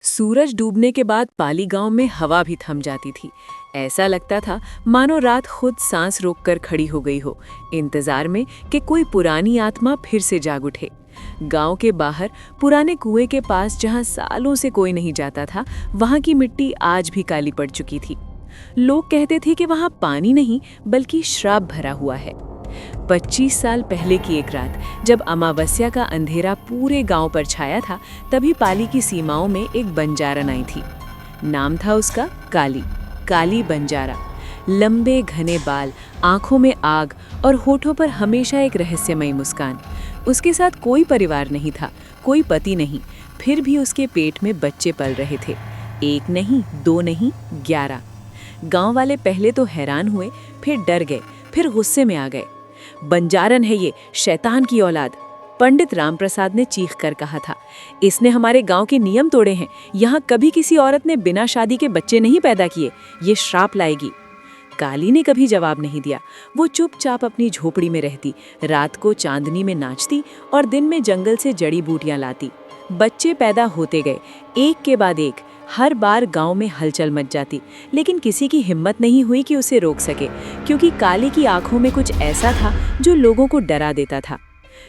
सूरज डूबने के बाद पाली गांव में हवा भी थम जाती थी। ऐसा लगता था मानो रात खुद सांस रोककर खड़ी हो गई हो, इंतजार में कि कोई पुरानी आत्मा फिर से जाग उठे। गांव के बाहर पुराने कुएं के पास जहां सालों से कोई नहीं जाता था, वहां की मिट्टी आज भी काली पड़ चुकी थी। लोग कहते थे कि वहां पानी नहीं बल्कि श्राप भरा हुआ है। 25 साल पहले की एक रात, जब अमावस्या का अंधेरा पूरे गांव पर छाया था, तभी पाली की सीमाओं में एक बंजारन आई थी। नाम था उसका काली। काली बंजारा। लंबे घने बाल, आंखों में आग और होठों पर हमेशा एक रहस्यमयी मुस्कान। उसके साथ कोई परिवार नहीं था, कोई पति नहीं, फिर भी उसके पेट में बच्चे पल रहे थे। एक नहीं, दो नहीं, 11। गांव वाले पहले तो हैरान हुए, फिर डर गए, फिर गुस्से में आ गए। बंजारन है ये, शैतान की औलाद, पंडित रामप्रसाद ने चीख कर कहा था। इसने हमारे गांव के नियम तोड़े हैं। यहाँ कभी किसी औरत ने बिना शादी के बच्चे नहीं पैदा किए। ये श्राप लाएगी। काली ने कभी जवाब नहीं दिया। वो चुपचाप अपनी झोपड़ी में रहती, रात को चांदनी में नाचती और दिन में जंगल से जड़ी बूटियां लाती। बच्चे पैदा होते गए, एक के बाद एक। हर बार गांव में हलचल मच जाती, लेकिन किसी की हिम्मत नहीं हुई कि उसे रोक सके, क्योंकि काली की आंखों में कुछ ऐसा था जो लोगों को डरा देता था।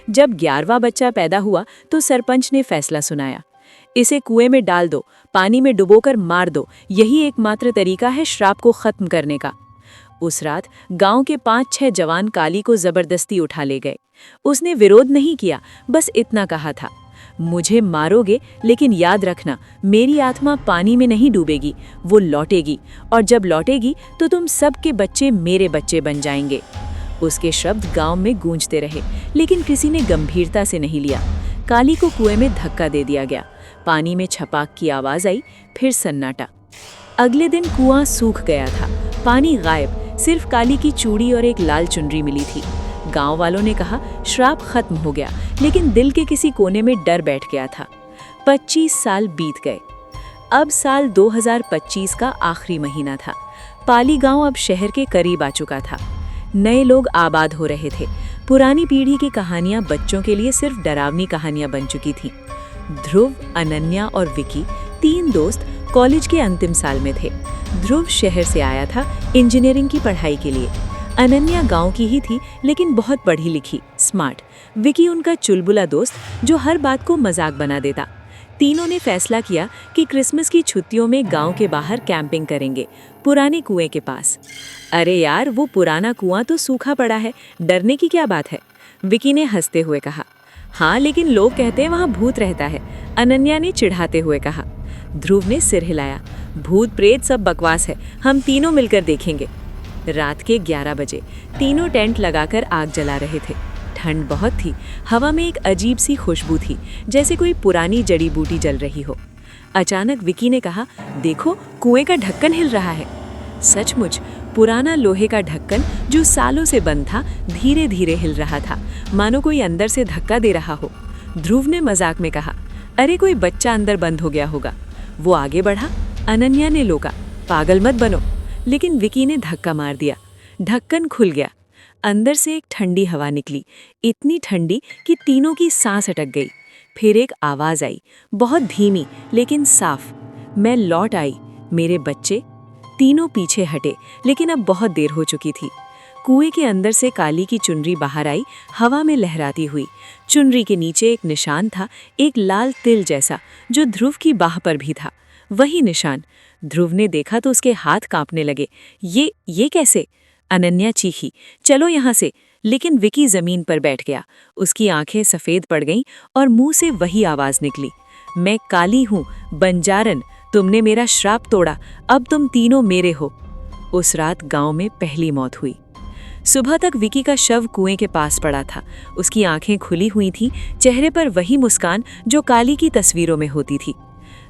जब 11वां बच्चा पैदा हुआ तो सरपंच ने फैसला सुनाया। इसे कुएं में डाल दो, पानी में डुबोकर मार दो। यही एकमात्र तरीका है श्राप को खत्म करने का। उस रात गांव के 5-6 जवान काली को जबरदस्ती उठा ले गए। उसने विरोध नहीं किया, बस इतना कहा था, मुझे मारोगे लेकिन याद रखना, मेरी आत्मा पानी में नहीं डूबेगी, वो लौटेगी, और जब लौटेगी तो तुम सबके बच्चे मेरे बच्चे बन जाएंगे। उसके शब्द गांव में गूंजते रहे, लेकिन किसी ने गंभीरता से नहीं लिया। काली को कुएं में धक्का दे दिया गया। पानी में छपाक की आवाज आई, फिर सन्नाटा। अगले दिन कुआं सूख गया था, पानी गायब, सिर्फ काली की चूड़ी और एक लाल चुनरी मिली थी। गांव वालों ने कहा श्राप खत्म हो गया, लेकिन दिल के किसी कोने में डर बैठ गया था। 25 साल बीत गए। अब साल 2025 का आखिरी महीना था। पाली गांव अब शहर के करीब आ चुका था। नए लोग आबाद हो रहे थे। पुरानी पीढ़ी की कहानियां बच्चों के लिए सिर्फ डरावनी कहानियां बन चुकी थीं। ध्रुव, अनन्या और विकी, 3 दोस्त कॉलेज के अंतिम साल में थे। ध्रुव शहर से आया था इंजीनियरिंग की पढ़ाई के लिए। अनन्या गांव की ही थी, लेकिन बहुत पढ़ी लिखी, स्मार्ट। विकी उनका चुलबुला दोस्त, जो हर बात को मजाक बना देता। तीनों ने फैसला किया कि क्रिसमस की छुट्टियों में गांव के बाहर कैंपिंग करेंगे, पुराने कुएं के पास। अरे यार, वो पुराना कुआं तो सूखा पड़ा है, डरने की क्या बात है, विकी ने हंसते हुए कहा। हाँ, लेकिन लोग कहते हैं वहाँ भूत रहता है, अनन्या ने चिढ़ाते हुए कहा। ध्रुव ने सिर हिलाया। भूत प्रेत सब बकवास है, हम तीनों मिलकर देखेंगे। रात के 11 बजे तीनों टेंट लगाकर आग जला रहे थे। ठंड बहुत थी, हवा में एक अजीब सी खुशबू थी, जैसे कोई पुरानी जड़ी बूटी जल रही हो। अचानक विकी ने कहा, देखो, कुएं का ढक्कन हिल रहा है। सचमुच, पुराना लोहे का ढक्कन जो सालों से बंद था, धीरे धीरे हिल रहा था, मानो कोई अंदर से धक्का दे रहा हो। ध्रुव ने मजाक में कहा, अरे कोई बच्चा अंदर बंद हो गया होगा। वो आगे बढ़ा। अनन्या ने लोका, पागल मत बनो, लेकिन विकी ने धक्का मार दिया। ढक्कन खुल गया। अंदर से एक ठंडी हवा निकली, इतनी ठंडी कि तीनों की सांस अटक गई। फिर एक आवाज आई, बहुत धीमी लेकिन साफ, मैं लौट आई, मेरे बच्चे। तीनों पीछे हटे, लेकिन अब बहुत देर हो चुकी थी। कुएं के अंदर से काली की चुनरी बाहर आई, हवा में लहराती हुई। चुनरी के नीचे एक निशान था, एक लाल तिल जैसा, जो ध्रुव की बाह पर भी था। वही निशान। ध्रुव ने देखा तो उसके हाथ कांपने लगे। ये कैसे? अनन्या चीखी, चलो यहाँ से, लेकिन विकी जमीन पर बैठ गया। उसकी आंखें सफेद पड़ गईं और मुंह से वही आवाज निकली, मैं काली हूँ, बंजारन, तुमने मेरा श्राप तोड़ा, अब तुम तीनों मेरे हो। उस रात गांव में पहली मौत हुई। सुबह तक विकी का शव कुएं के पास पड़ा था। उसकी आंखें खुली हुई थीं, चेहरे पर वही मुस्कान जो काली की तस्वीरों में होती थी।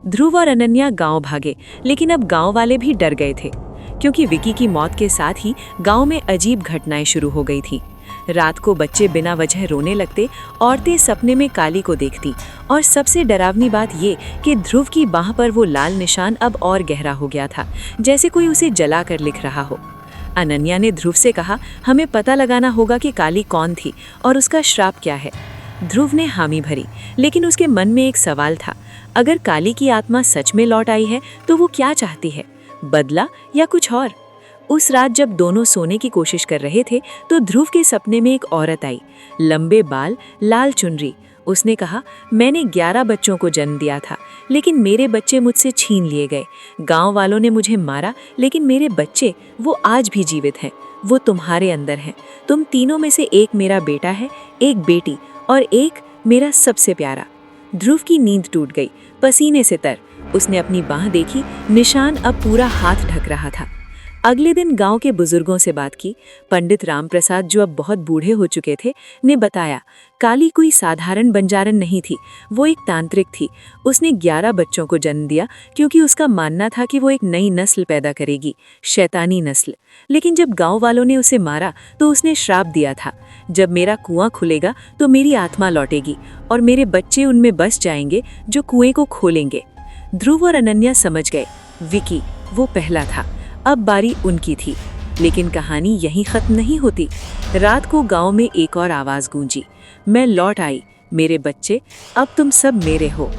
ध्रुव और अनन्या गांव भागे, लेकिन अब गांव वाले भी डर गए थे, क्योंकि विकी की मौत के साथ ही गांव में अजीब घटनाएं शुरू हो गई थीं। रात को बच्चे बिना वजह रोने लगते, औरतें सपने में काली को देखती, और सबसे डरावनी बात ये कि ध्रुव की बाह पर वो लाल निशान अब और गहरा हो गया था, जैसे कोई उसे जलाकर लिख रहा हो। अनन्या ने ध्रुव से कहा, हमें पता लगाना होगा कि काली कौन थी और उसका श्राप क्या है। ध्रुव ने हामी भरी, लेकिन उसके मन में एक सवाल था, अगर काली की आत्मा सच में लौट आई है तो वो क्या चाहती है, बदला या कुछ और? उस रात जब दोनों सोने की कोशिश कर रहे थे तो ध्रुव के सपने में एक औरत आई, लंबे बाल, लाल चुनरी। उसने कहा, मैंने 11 बच्चों को जन्म दिया था, लेकिन मेरे बच्चे मुझसे छीन लिए गए। गांव वालों ने मुझे मारा, लेकिन मेरे बच्चे वो आज भी जीवित हैं। वो तुम्हारे अंदर हैं। तुम तीनों में से एक मेरा बेटा है, एक बेटी और एक मेरा सबसे प्यारा। ध्रुव की नींद टूट गई, पसीने से तर। उसने अपनी बाह देखी, निशान अब पूरा हाथ ढक रहा था। अगले दिन गांव के बुजुर्गों से बात की। पंडित रामप्रसाद, जो अब बहुत बूढ़े हो चुके थे, ने बताया, काली कोई साधारण बंजारन नहीं थी, वो एक तांत्रिक थी। उसने 11 बच्चों को जन्म दिया क्योंकि उसका मानना था कि वो एक नई नस्ल पैदा करेगी, शैतानी नस्ल। लेकिन जब गांव वालों ने उसे मारा तो उसने श्राप दिया था, जब मेरा कुआं खुलेगा तो मेरी आत्मा लौटेगी और मेरे बच्चे उनमें बस जाएंगे जो कुएं को खोलेंगे। ध्रुव और अनन्या समझ गए, विकी वो पहला था, अब बारी उनकी थी। लेकिन कहानी यहीं खत्म नहीं होती। रात को गांव में एक और आवाज गूंजी, मैं लौट आई, मेरे बच्चे अब तुम सब मेरे हो।